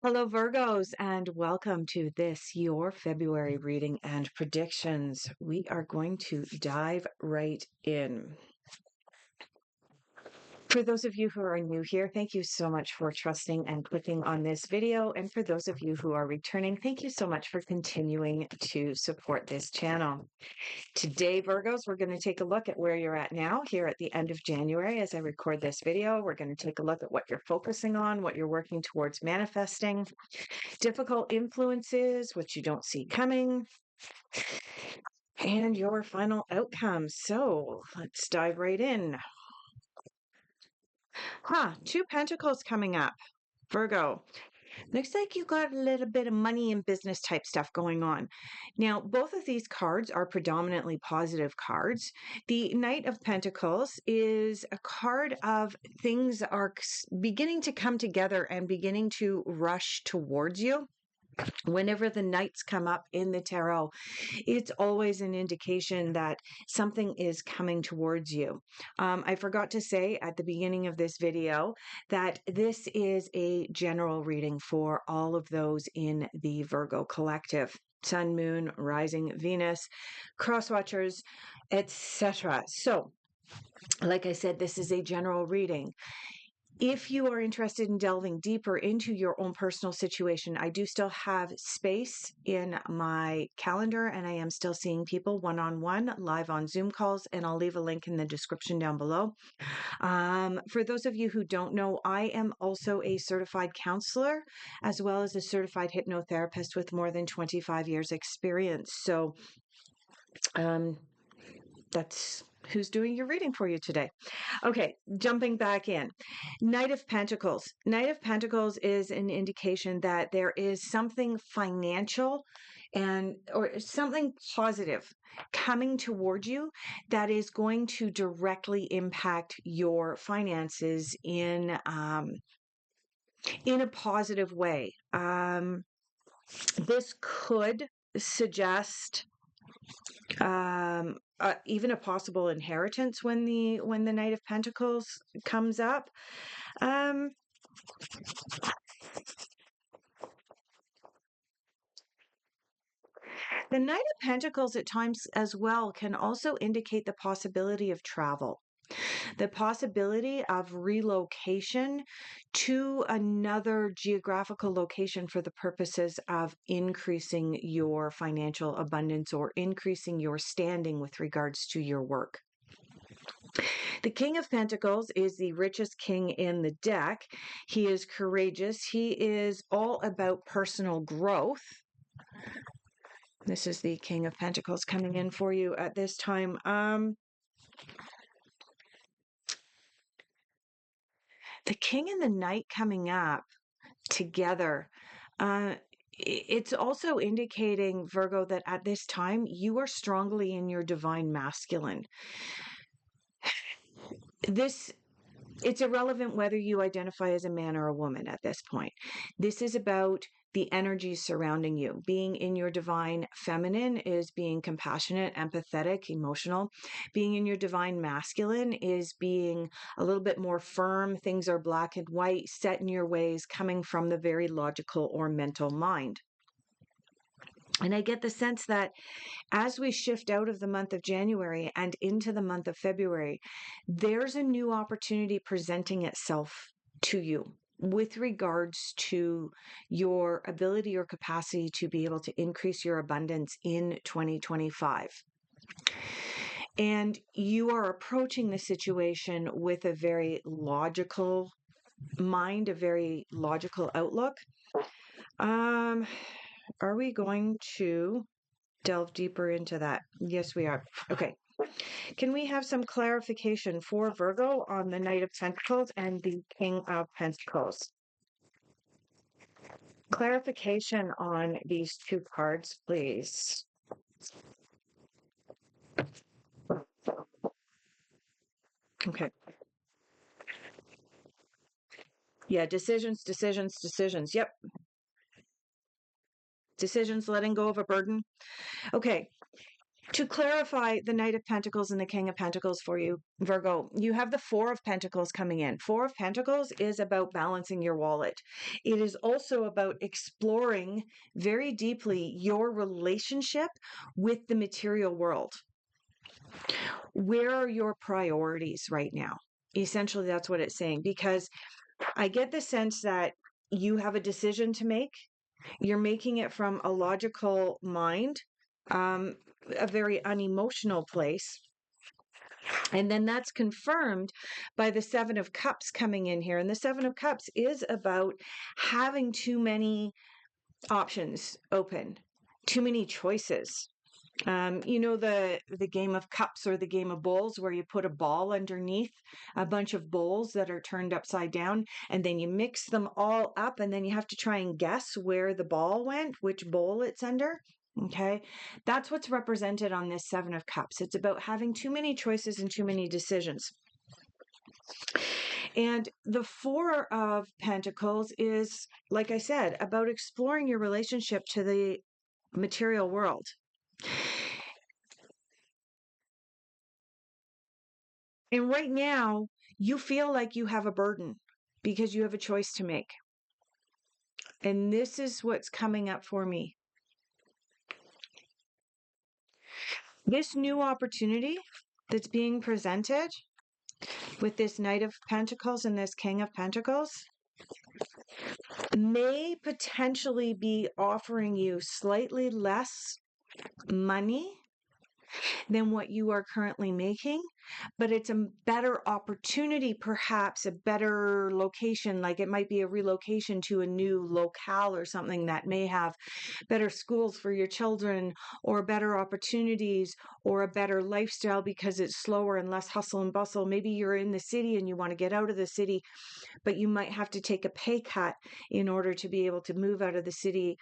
Hello, Virgos, and welcome to this, your February reading and predictions. We are going to dive right in. For those of you who are new here, thank you so much for trusting and clicking on this video. And for those of you who are returning, thank you so much for continuing to support this channel. Today, Virgos, we're going to take a look at where you're at now here at the end of January as I record this video. We're going to take a look at what you're focusing on, what you're working towards manifesting, difficult influences, which you don't see coming, and your final outcome. So let's dive right in. Two Pentacles coming up. Virgo, looks like you got a little bit of money and business type stuff going on. Now, both of these cards are predominantly positive cards. The Knight of Pentacles is a card of things are beginning to come together and beginning to rush towards you. Whenever the knights come up in the tarot, it's always an indication that something is coming towards you. I forgot to say at the beginning of this video that this is a general reading for all of those in the Virgo collective. Sun, Moon, Rising, Venus, cross-watchers, etc. So, like I said, this is a general reading. If you are interested in delving deeper into your own personal situation, I do still have space in my calendar, and I am still seeing people one-on-one live on Zoom calls, and I'll leave a link in the description down below. For those of you who don't know, I am also a certified counselor as well as a certified hypnotherapist with more than 25 years experience. So that's who's doing your reading for you today. Okay, jumping back in. Knight of Pentacles. Knight of Pentacles is an indication that there is something financial or something positive coming toward you that is going to directly impact your finances in a positive way. This could suggest even a possible inheritance when the Knight of Pentacles comes up. The Knight of Pentacles at times as well can also indicate the possibility of travel, the possibility of relocation to another geographical location for the purposes of increasing your financial abundance or increasing your standing with regards to your work. The King of Pentacles is the richest king in the deck. He is courageous. He is all about personal growth. This is the King of Pentacles coming in for you at this time. The King and the Knight coming up together. It's also indicating, Virgo, that at this time you are strongly in your divine masculine. It's irrelevant whether you identify as a man or a woman at this point. This is about the energy surrounding you. Being in your divine feminine is being compassionate, empathetic, emotional. Being in your divine masculine is being a little bit more firm. Things are black and white, set in your ways, coming from the very logical or mental mind. And I get the sense that as we shift out of the month of January and into the month of February, there's a new opportunity presenting itself to you with regards to your ability or capacity to be able to increase your abundance in 2025. And you are approaching the situation with a very logical mind, a very logical outlook. Are we going to delve deeper into that? Yes, we are. Okay. Can we have some clarification for Virgo on the Knight of Pentacles and the King of Pentacles? Clarification on these two cards, please. Okay. Yeah, decisions. Yep. Decisions, letting go of a burden. Okay. To clarify the Knight of Pentacles and the King of Pentacles for you, Virgo, you have the Four of Pentacles coming in. Four of Pentacles is about balancing your wallet. It is also about exploring very deeply your relationship with the material world. Where are your priorities right now? Essentially, that's what it's saying, because I get the sense that you have a decision to make. You're making it from a logical mind, a very unemotional place. And then that's confirmed by the Seven of Cups coming in here. And the Seven of Cups is about having too many options open, too many choices. You know, the game of cups or the game of bowls, where you put a ball underneath a bunch of bowls that are turned upside down, and then you mix them all up, and then you have to try and guess where the ball went, which bowl it's under. Okay, that's what's represented on this Seven of Cups. It's about having too many choices and too many decisions. And the Four of Pentacles is, like I said, about exploring your relationship to the material world. And right now, you feel like you have a burden because you have a choice to make. And this is what's coming up for me. This new opportunity that's being presented with this Knight of Pentacles and this King of Pentacles may potentially be offering you slightly less money than what you are currently making, but it's a better opportunity, perhaps a better location. Like it might be a relocation to a new locale or something that may have better schools for your children, or better opportunities, or a better lifestyle because it's slower and less hustle and bustle. Maybe you're in the city and you want to get out of the city, but you might have to take a pay cut in order to be able to move out of the city.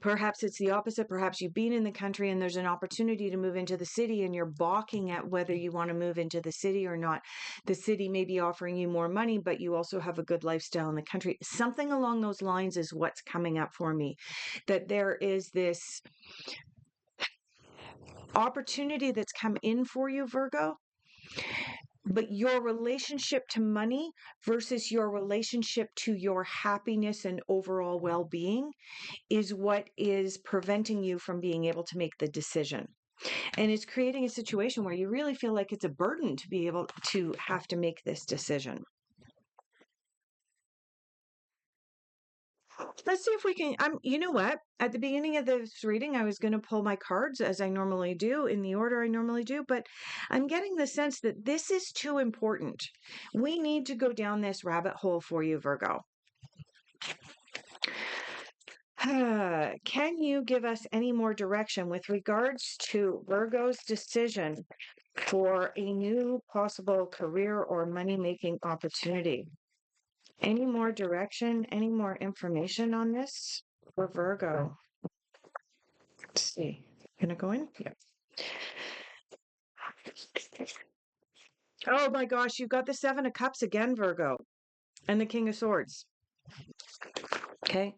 Perhaps it's the opposite. Perhaps you've been in the country and there's an opportunity to move into the city, and you're balking at whether you want to move into the city or not. The city may be offering you more money, but you also have a good lifestyle in the country. Something along those lines is what's coming up for me. That there is this opportunity that's come in for you, Virgo. But your relationship to money versus your relationship to your happiness and overall well-being is what is preventing you from being able to make the decision. And it's creating a situation where you really feel like it's a burden to be able to have to make this decision. Let's see if we can, you know what? At the beginning of this reading, I was going to pull my cards as I normally do, in the order I normally do, but I'm getting the sense that this is too important. We need to go down this rabbit hole for you, Virgo. Can you give us any more direction with regards to Virgo's decision for a new possible career or money-making opportunity? Any more direction, any more information on this for Virgo? Let's see. Gonna go in? Yeah. Oh my gosh, you got the Seven of Cups again, Virgo, and the King of Swords. Okay.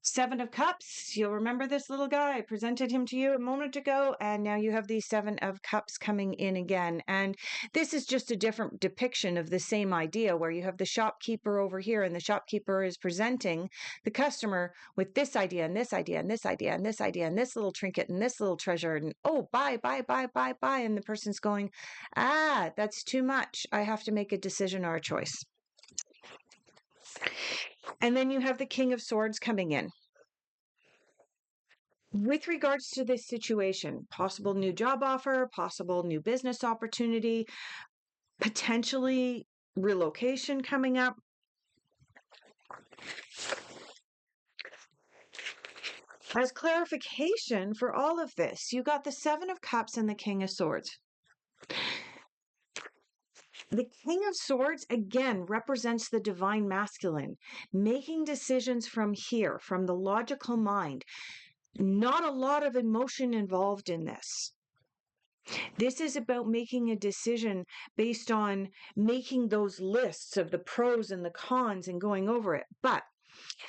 Seven of Cups. You'll remember this little guy. I presented him to you a moment ago, and now you have the Seven of Cups coming in again. And this is just a different depiction of the same idea, where you have the shopkeeper over here, and the shopkeeper is presenting the customer with this idea and this idea and this idea and this idea and this little trinket and this little treasure, and oh, buy, buy, buy, buy, buy. And the person's going, that's too much. I have to make a decision or a choice. And then you have the King of Swords coming in. With regards to this situation, possible new job offer, possible new business opportunity, potentially relocation coming up. As clarification for all of this, you got the Seven of Cups and the King of Swords. The King of Swords, again, represents the divine masculine, making decisions from here, from the logical mind. Not a lot of emotion involved in this. This is about making a decision based on making those lists of the pros and the cons and going over it. But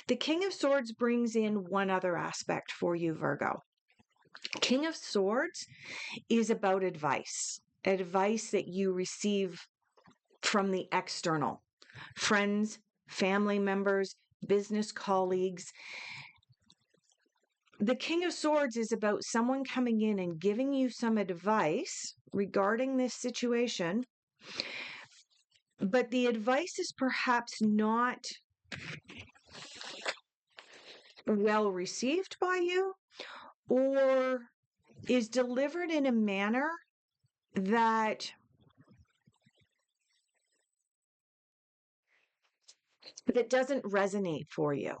the King of Swords brings in one other aspect for you, Virgo. King of Swords is about advice, advice that you receive from the external, friends, family members, business colleagues. The King of Swords is about someone coming in and giving you some advice regarding this situation, but the advice is perhaps not well received by you, or is delivered in a manner that doesn't resonate for you.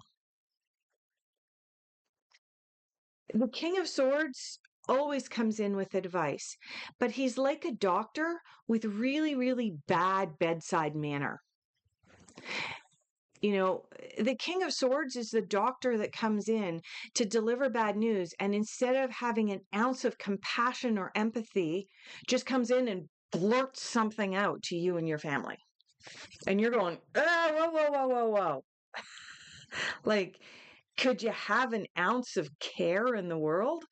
The King of Swords always comes in with advice, but he's like a doctor with really, really bad bedside manner. You know, the King of Swords is the doctor that comes in to deliver bad news, and instead of having an ounce of compassion or empathy, just comes in and blurts something out to you and your family. And you're going, oh, whoa, whoa, whoa, whoa, whoa. Like, could you have an ounce of care in the world?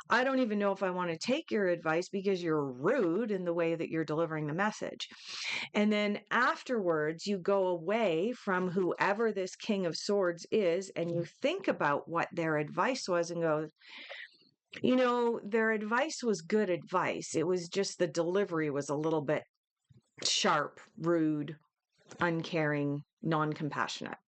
I don't even know if I want to take your advice because you're rude in the way that you're delivering the message. And then afterwards, you go away from whoever this King of Swords is, and you think about what their advice was and go, you know, their advice was good advice. It was just the delivery was a little bit sharp, rude, uncaring, non-compassionate.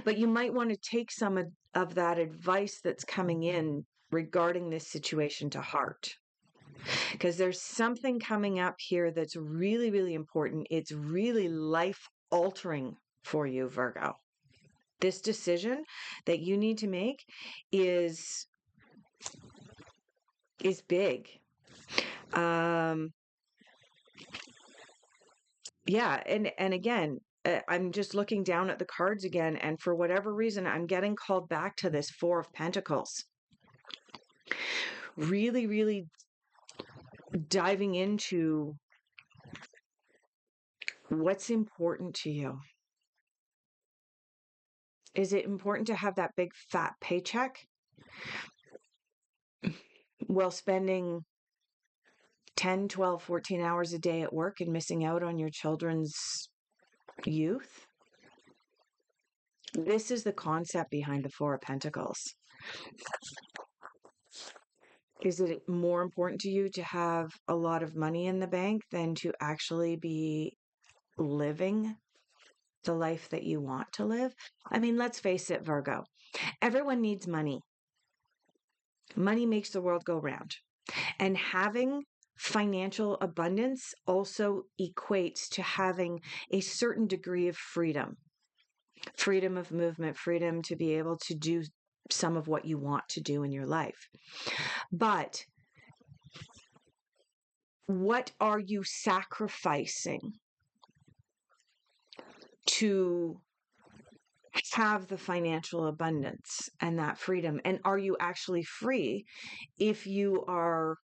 But you might want to take some of that advice that's coming in regarding this situation to heart, because there's something coming up here that's really, really important. It's really life altering for you, Virgo. This decision that you need to make is big. Yeah, and again, I'm just looking down at the cards again, and for whatever reason, I'm getting called back to this Four of Pentacles. Really, really diving into what's important to you. Is it important to have that big fat paycheck while spending 10, 12, 14 hours a day at work and missing out on your children's youth? This is the concept behind the Four of Pentacles. Is it more important to you to have a lot of money in the bank than to actually be living the life that you want to live? I mean, let's face it, Virgo. Everyone needs money. Money makes the world go round. And having financial abundance also equates to having a certain degree of freedom. Freedom of movement, freedom to be able to do some of what you want to do in your life. But what are you sacrificing to have the financial abundance and that freedom? And are you actually free if you are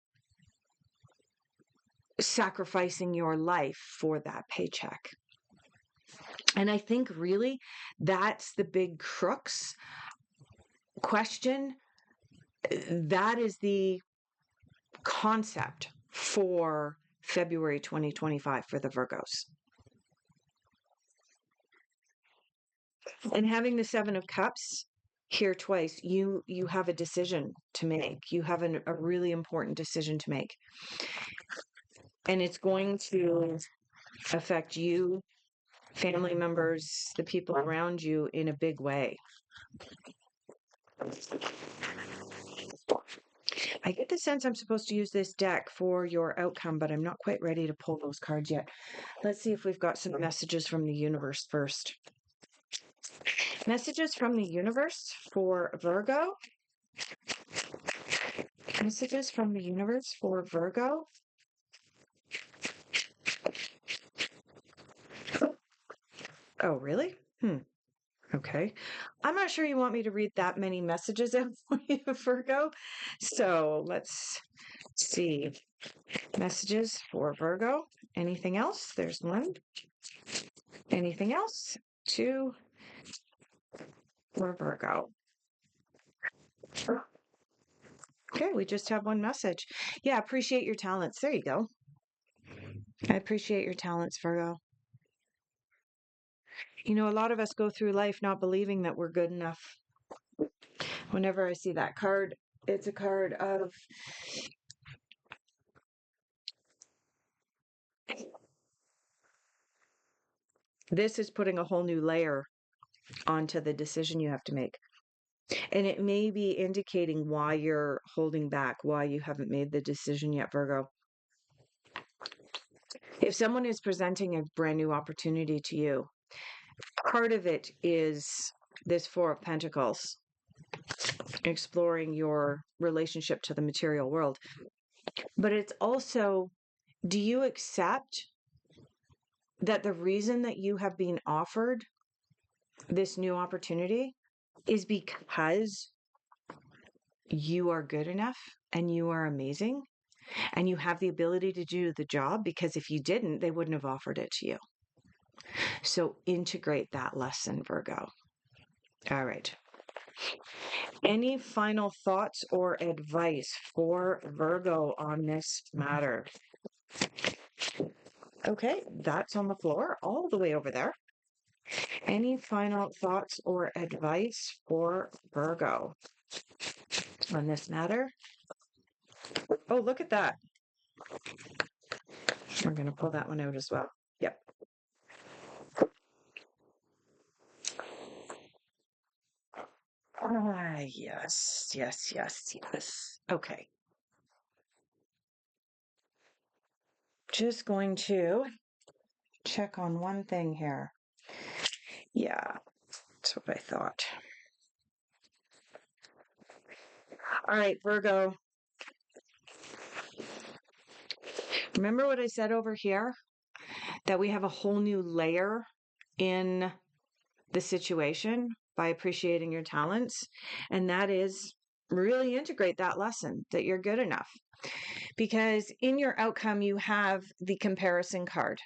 sacrificing your life for that paycheck? And I think really that's the big crux question. That is the concept for February 2025 for the Virgos. And having the Seven of Cups here twice, you have a decision to make. You have a really important decision to make. And it's going to affect you, family members, the people around you in a big way. I get the sense I'm supposed to use this deck for your outcome, but I'm not quite ready to pull those cards yet. Let's see if we've got some messages from the universe first. Messages from the universe for Virgo. Messages from the universe for Virgo. Oh, really? Okay. I'm not sure you want me to read that many messages out for you, Virgo. So let's see. Messages for Virgo. Anything else? There's one. Anything else? Two. For Virgo. Okay, we just have one message. Yeah, appreciate your talents. There you go. I appreciate your talents, Virgo. You know, a lot of us go through life not believing that we're good enough. Whenever I see that card, it's a card of this is putting a whole new layer onto the decision you have to make. And it may be indicating why you're holding back, why you haven't made the decision yet, Virgo. If someone is presenting a brand new opportunity to you, part of it is this Four of Pentacles, exploring your relationship to the material world. But it's also, do you accept that the reason that you have been offered this new opportunity is because you are good enough and you are amazing and you have the ability to do the job? Because if you didn't, they wouldn't have offered it to you. So integrate that lesson, Virgo. All right. Any final thoughts or advice for Virgo on this matter? Okay, that's on the floor all the way over there. Any final thoughts or advice for Virgo on this matter? Oh, look at that. We're going to pull that one out as well. Yep. Ah, yes, yes, yes, yes. Okay. Just going to check on one thing here. Yeah, that's what I thought. All right, Virgo. Remember what I said over here? That we have a whole new layer in the situation by appreciating your talents. And that is really integrate that lesson that you're good enough. Because in your outcome, you have the comparison card.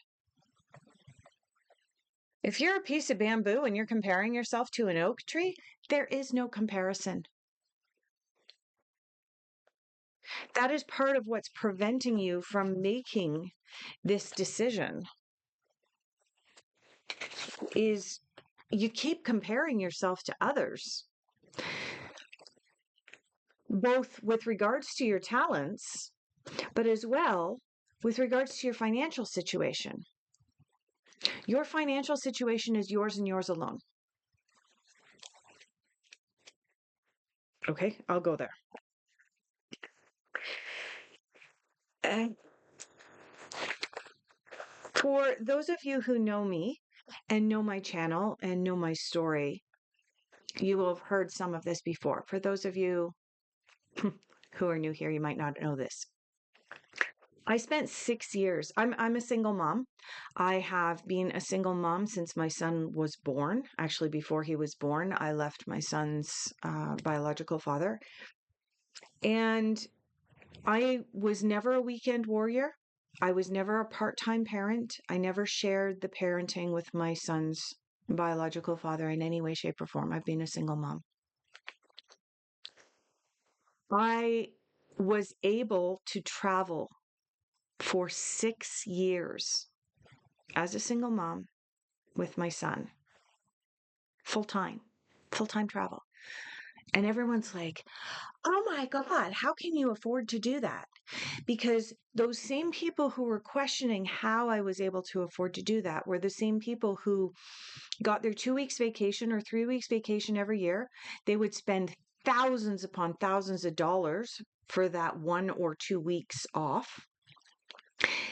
If you're a piece of bamboo and you're comparing yourself to an oak tree, there is no comparison. That is part of what's preventing you from making this decision, is you keep comparing yourself to others, both with regards to your talents, but as well with regards to your financial situation. Your financial situation is yours and yours alone. Okay, I'll go there. And for those of you who know me and know my channel and know my story, you will have heard some of this before. For those of you who are new here, you might not know this. I spent 6 years. I'm a single mom. I have been a single mom since my son was born. Actually, before he was born, I left my son's biological father. And I was never a weekend warrior. I was never a part-time parent. I never shared the parenting with my son's biological father in any way, shape, or form. I've been a single mom. I was able to travel for 6 years as a single mom with my son, full-time travel. And everyone's like, oh my God, how can you afford to do that? Because those same people who were questioning how I was able to afford to do that were the same people who got their 2 weeks vacation or 3 weeks vacation every year. They would spend thousands upon thousands of dollars for that 1 or 2 weeks off.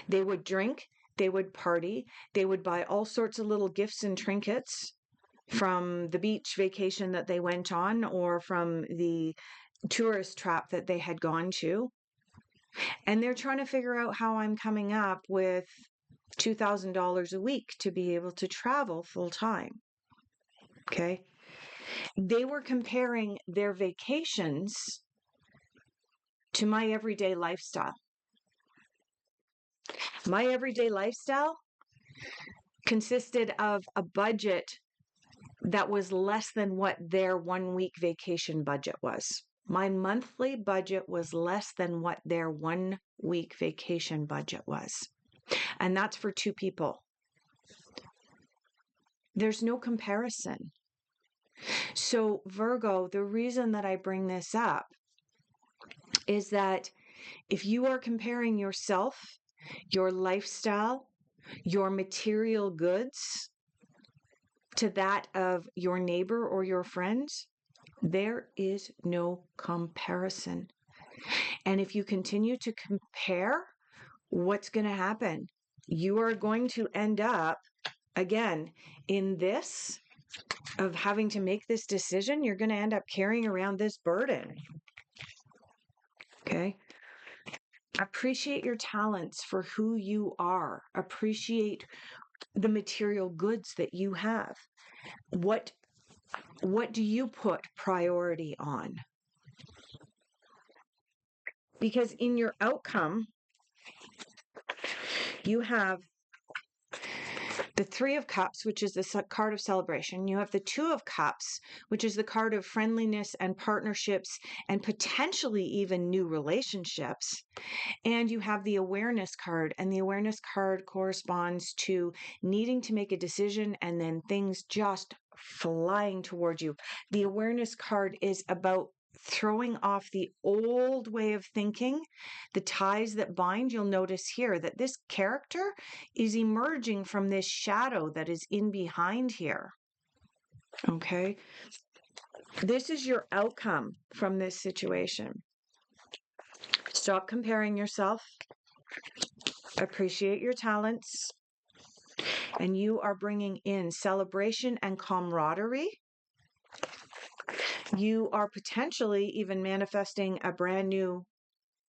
They would drink, they would party, they would buy all sorts of little gifts and trinkets from the beach vacation that they went on or from the tourist trap that they had gone to. And they're trying to figure out how I'm coming up with $2,000 a week to be able to travel full time. Okay. They were comparing their vacations to my everyday lifestyle. My everyday lifestyle consisted of a budget that was less than what their 1 week vacation budget was. My monthly budget was less than what their 1 week vacation budget was. And that's for 2 people. There's no comparison. So, Virgo, the reason that I bring this up is that if you are comparing yourself, your lifestyle, your material goods to that of your neighbor or your friends, there is no comparison. And if you continue to compare, what's going to happen? You are going to end up, again, in this of having to make this decision. You're going to end up carrying around this burden. Okay? Appreciate your talents for who you are. Appreciate the material goods that you have. What do you put priority on? Because in your outcome, you have the 3 of Cups, which is the card of celebration. You have the 2 of Cups, which is the card of friendliness and partnerships and potentially even new relationships. And you have the awareness card, and the awareness card corresponds to needing to make a decision and then things just flying towards you. The awareness card is about throwing off the old way of thinking, the ties that bind. You'll notice here that this character is emerging from this shadow that is in behind here. Okay? This is your outcome from this situation. Stop comparing yourself. Appreciate your talents. And you are bringing in celebration and camaraderie. You are potentially even manifesting a brand new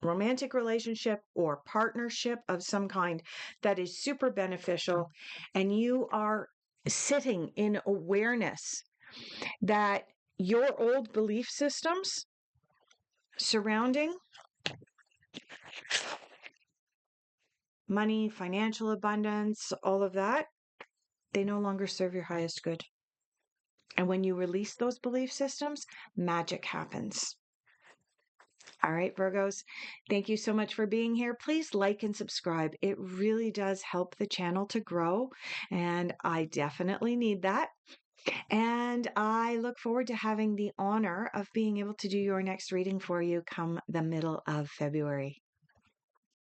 romantic relationship or partnership of some kind that is super beneficial. And you are sitting in awareness that your old belief systems surrounding money, financial abundance, all of that, they no longer serve your highest good. And when you release those belief systems, magic happens. All right, Virgos, thank you so much for being here. Please like and subscribe. It really does help the channel to grow, and I definitely need that. And I look forward to having the honor of being able to do your next reading for you come the middle of February.